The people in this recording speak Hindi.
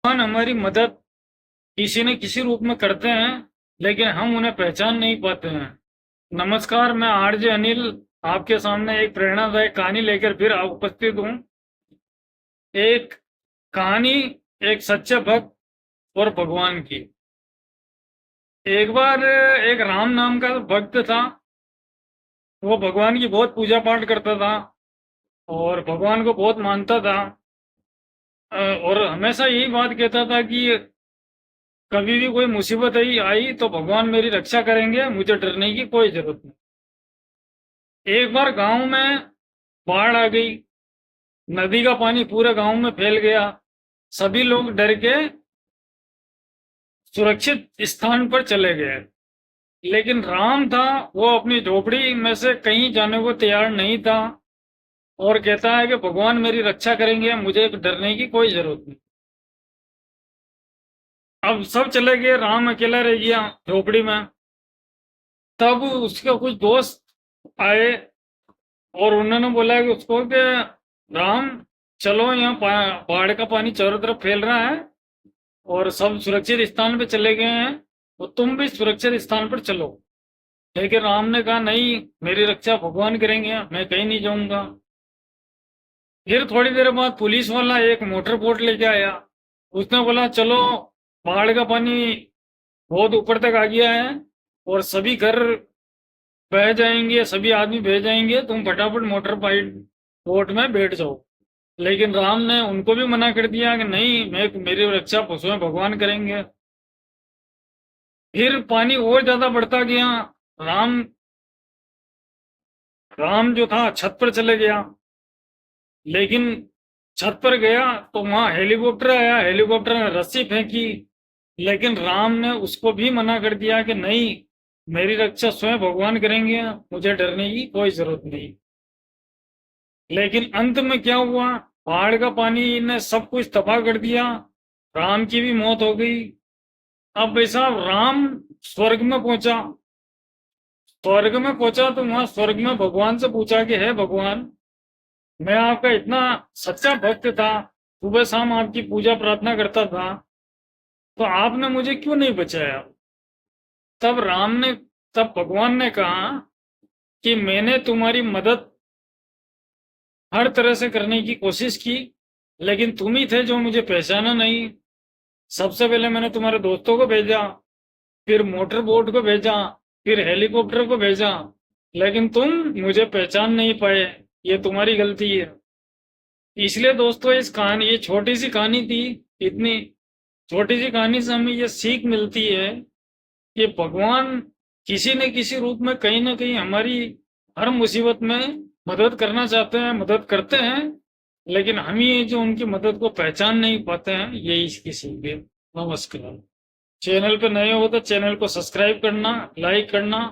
भगवान हमारी मदद किसी न किसी रूप में करते हैं, लेकिन हम उन्हें पहचान नहीं पाते हैं। नमस्कार, मैं आरजे अनिल आपके सामने एक प्रेरणादायक कहानी लेकर फिर उपस्थित हूँ। एक कहानी एक सच्चे भक्त और भगवान की। एक बार एक राम नाम का भक्त था। वो भगवान की बहुत पूजा पाठ करता था और भगवान को बहुत मानता था। और हमेशा यही बात कहता था कि कभी भी कोई मुसीबत आई तो भगवान मेरी रक्षा करेंगे, मुझे डरने की कोई जरूरत नहीं। एक बार गांव में बाढ़ आ गई। नदी का पानी पूरे गांव में फैल गया। सभी लोग डर के सुरक्षित स्थान पर चले गए, लेकिन राम था, वो अपनी झोपड़ी में से कहीं जाने को तैयार नहीं था और कहता है कि भगवान मेरी रक्षा करेंगे, मुझे डरने की कोई जरूरत नहीं। अब सब चले गए, राम अकेला रह गया झोपड़ी में। तब उसके कुछ दोस्त आए और उन्होंने बोला कि उसको कि राम, चलो, यहाँ बाढ़ का पानी चारों तरफ फैल रहा है और सब सुरक्षित स्थान पे चले गए हैं, तो तुम भी सुरक्षित स्थान पर चलो। लेकिन राम ने कहा, नहीं, मेरी रक्षा भगवान करेंगे, मैं कहीं नहीं जाऊंगा। फिर थोड़ी देर बाद पुलिस वाला एक मोटर बोट लेके आया। उसने बोला, चलो, बाढ़ का पानी बहुत ऊपर तक आ गया है और सभी घर बह जाएंगे, सभी आदमी बह जाएंगे, तुम फटाफट मोटर पाइप बोट में बैठ जाओ। लेकिन राम ने उनको भी मना कर दिया कि नहीं, मैं मेरी रक्षा स्वयं भगवान करेंगे। फिर पानी और ज्यादा बढ़ता गया। राम राम जो था छत पर चले गया। लेकिन छत पर गया तो वहां हेलीकॉप्टर आया, हेलीकॉप्टर ने रस्सी फेंकी। लेकिन राम ने उसको भी मना कर दिया कि नहीं, मेरी रक्षा स्वयं भगवान करेंगे, मुझे डरने की कोई जरूरत नहीं। लेकिन अंत में क्या हुआ, बाढ़ का पानी ने सब कुछ तबाह कर दिया। राम की भी मौत हो गई। अब भाई साहब, राम स्वर्ग में पहुंचा। स्वर्ग में पहुंचा तो वहां स्वर्ग में भगवान से पूछा कि हे भगवान, मैं आपका इतना सच्चा भक्त था, सुबह शाम आपकी पूजा प्रार्थना करता था, तो आपने मुझे क्यों नहीं बचाया? तब राम ने तब भगवान ने कहा कि मैंने तुम्हारी मदद हर तरह से करने की कोशिश की, लेकिन तुम ही थे जो मुझे पहचाना नहीं। सबसे पहले मैंने तुम्हारे दोस्तों को भेजा, फिर मोटर बोट को भेजा, फिर हेलीकॉप्टर को भेजा, लेकिन तुम मुझे पहचान नहीं पाए। ये तुम्हारी गलती है। इसलिए दोस्तों, इस कहानी, ये छोटी सी कहानी थी। इतनी छोटी सी कहानी से हमें ये सीख मिलती है कि भगवान किसी न किसी रूप में कहीं ना कहीं हमारी हर मुसीबत में मदद करना चाहते हैं, मदद करते हैं, लेकिन हम ही जो उनकी मदद को पहचान नहीं पाते हैं, यही इसकी सीख है। नमस्कार। चैनल पे नए हो तो चैनल को सब्सक्राइब करना, लाइक करना